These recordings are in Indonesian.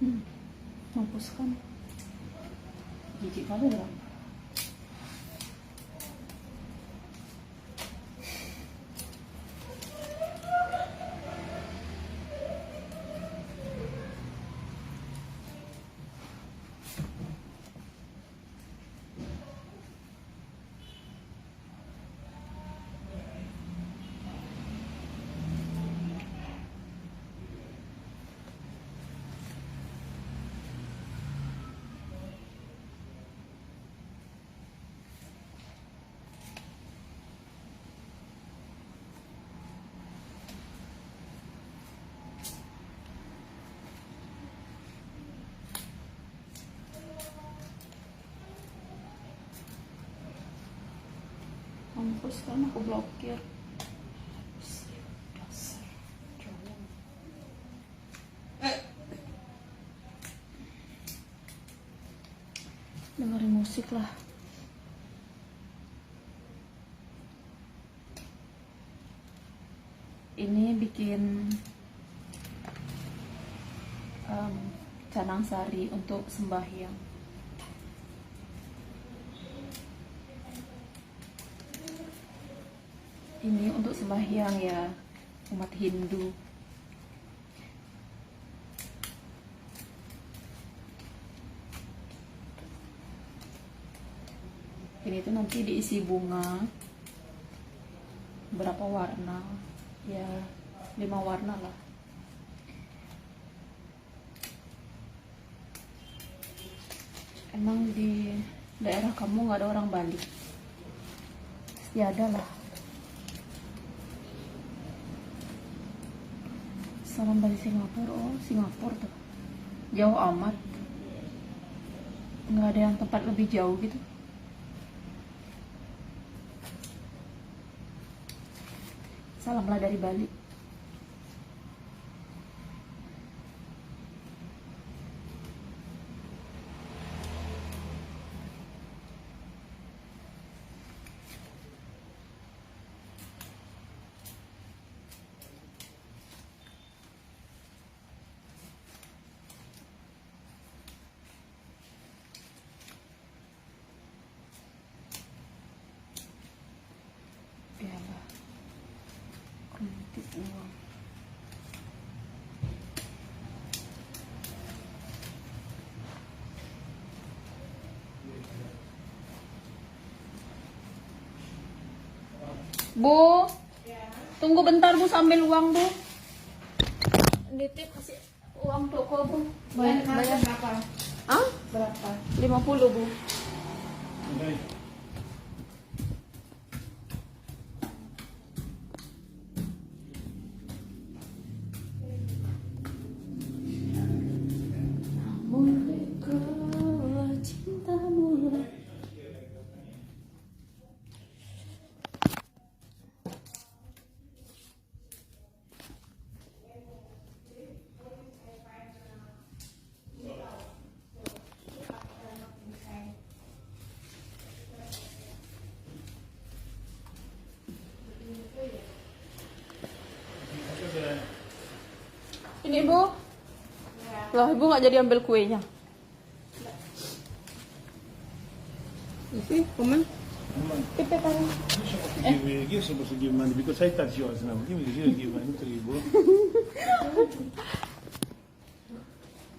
Mampus kan. Jijik kali ya. Mampus kan aku blokir. Dasar cowok. Dengerin musik lah. Ini bikin canang sari untuk sembahyang. Ini untuk sembahyang ya, umat Hindu. Ini tuh nanti diisi bunga berapa warna ya, 5 warna lah. Emang di daerah kamu nggak ada orang Bali? Ya ada lah. Salam dari Singapura. Oh, Singapura tuh jauh amat, nggak ada yang tempat lebih jauh gitu. Salamlah dari Bali. Uang. Bu, tunggu bentar Bu, sambil uang Bu. Nitip kasih uang toko Bu. Bayar berapa? Ah? Berapa? 50 Bu. Ini Bu, lah Ibu nggak jadi ambil kuenya. Isi, komen. Give supposed to give money because I touch yours now. Give money to Ibu.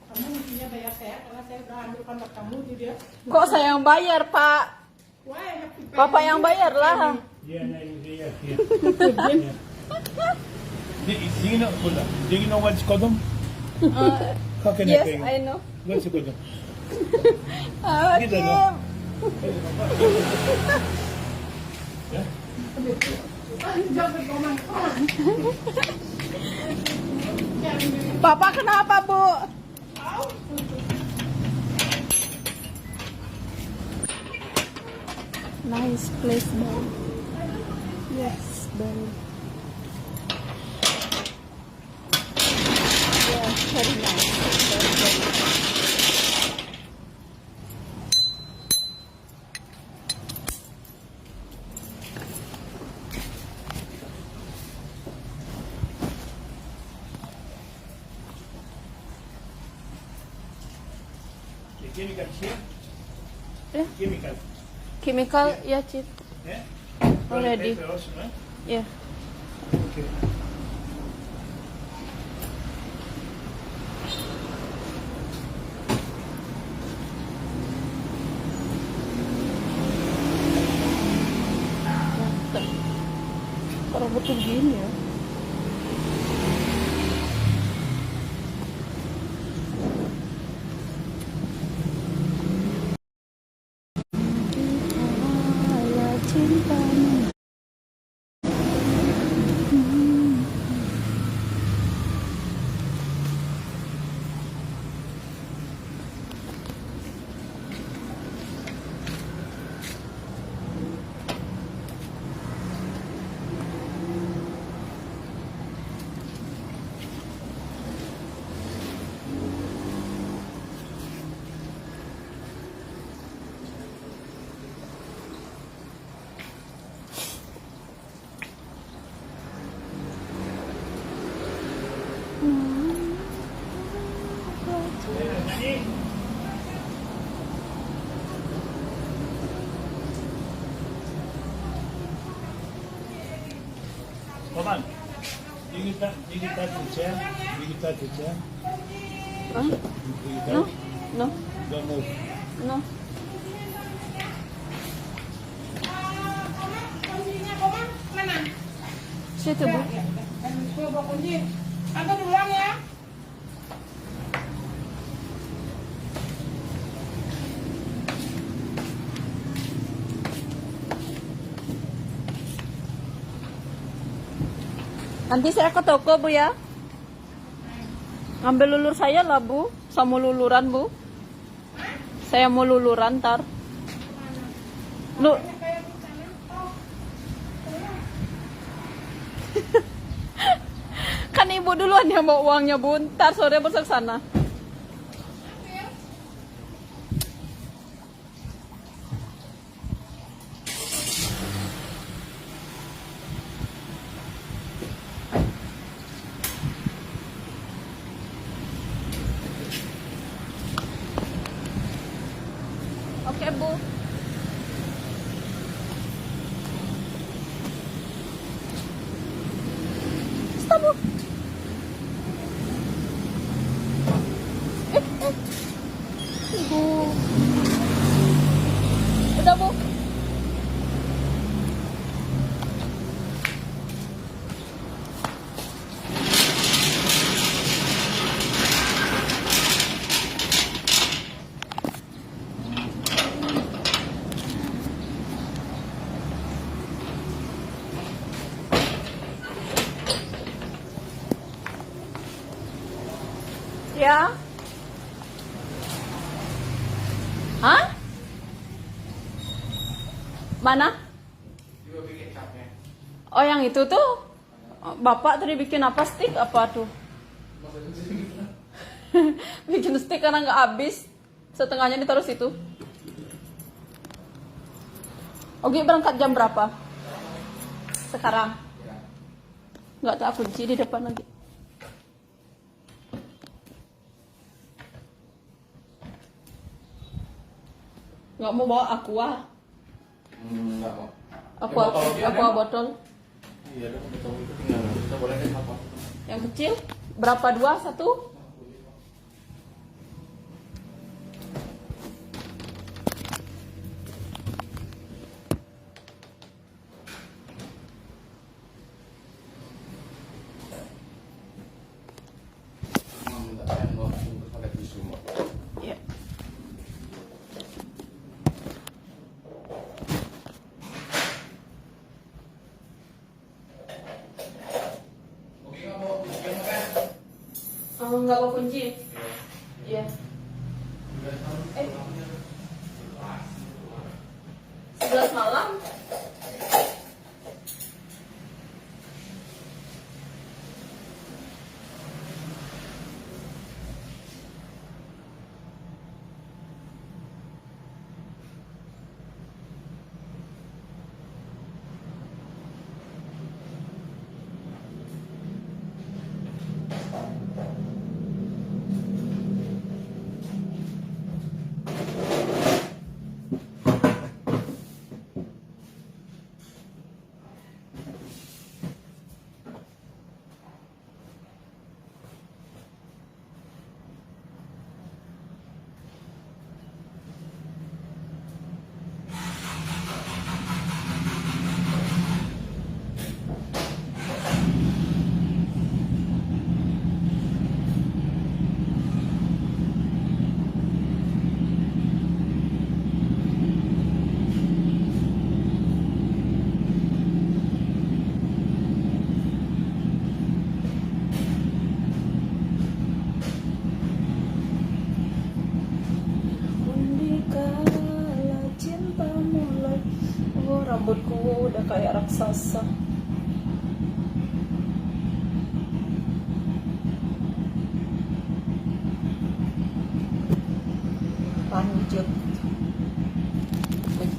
Kamu mestinya bayar saya karena saya udah ambil kontak kamu di dia. Kok saya yang bayar, Pak? Papa yang bayar lah. Iya, iya. Do you know what's kodam? How can Yes, I pay? I know. What's kodam? Okay. Papa kenapa, Bu? Nice place, Bu. Yes, very. Yeah, very nice. Very, very nice. chemical here? Yeah. Chemical. Chemical, yeah, Chief. Yeah? Already. Toilet paper also, no? Yeah. Okay. Parang betul gini ya. Ala cintamu. Roman, you can touch the chair. You can touch the chair. Huh? You can No, touch. no, Don't move. no. Kuncinya Komang mana? Situ, Bu. Coba kunci. Aku duluan ya. Nanti saya ke toko, Bu, ya. Ngambil lulur saya lah, Bu. Sama luluran, Bu. Saya mau luluran, ntar. Lu. Kan ibu duluan yang bawa uangnya, Bu. Ntar sore besok sana. Oke, Bu. Stop, Bu. Bu. Udah, Bu. Ya. Hah? Mana? Oh, yang itu tuh. Bapak tadi bikin apa, stick apa tuh? Bikin stick karena nggak habis. Setengahnya ditaruh situ. Oke, berangkat jam berapa? Sekarang. Nggak tak kunci di depan lagi. Nggak mau bawa aqua. Enggak mau. Aqua botol. Iya dong, betul itu tinggal kita boleh kan apa? Yang kecil berapa, 2 1? Minta sendok untuk pakai tisu mau. Iya. Oke nggak mau kunci kan? Nggak bawa kunci. Iya. 11 malam. Rambutku udah kayak raksasa. Lanjut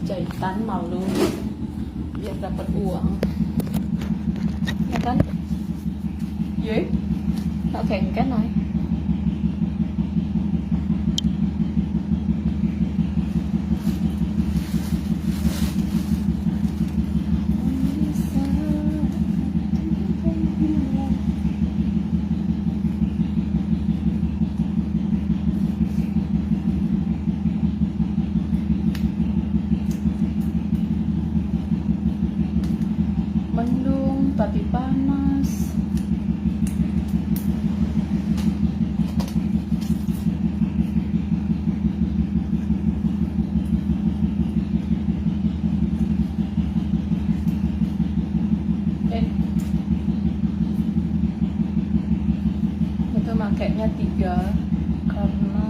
jahitan malu biar dapat uang, ya kan? Ye? Tak kengken ay. Mendung tapi panas. Itu makainya 3 karena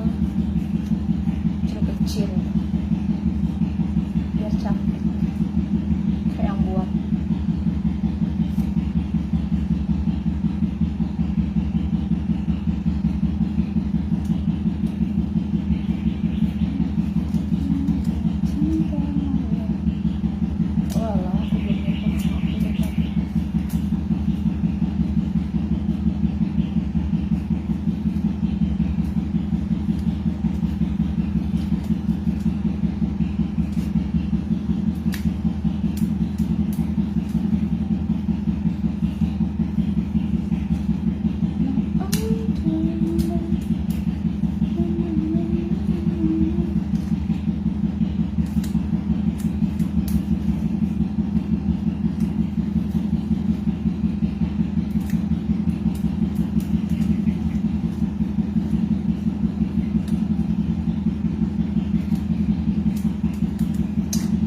kecil biar cantik kayak yang buat. Walah, aku belum nonton sama aku deh tadi.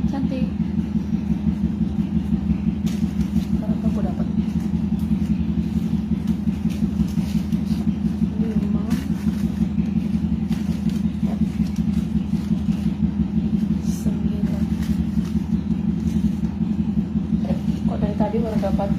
Cantik. Sekarang aku dapat 5. Kok dari tadi baru dapat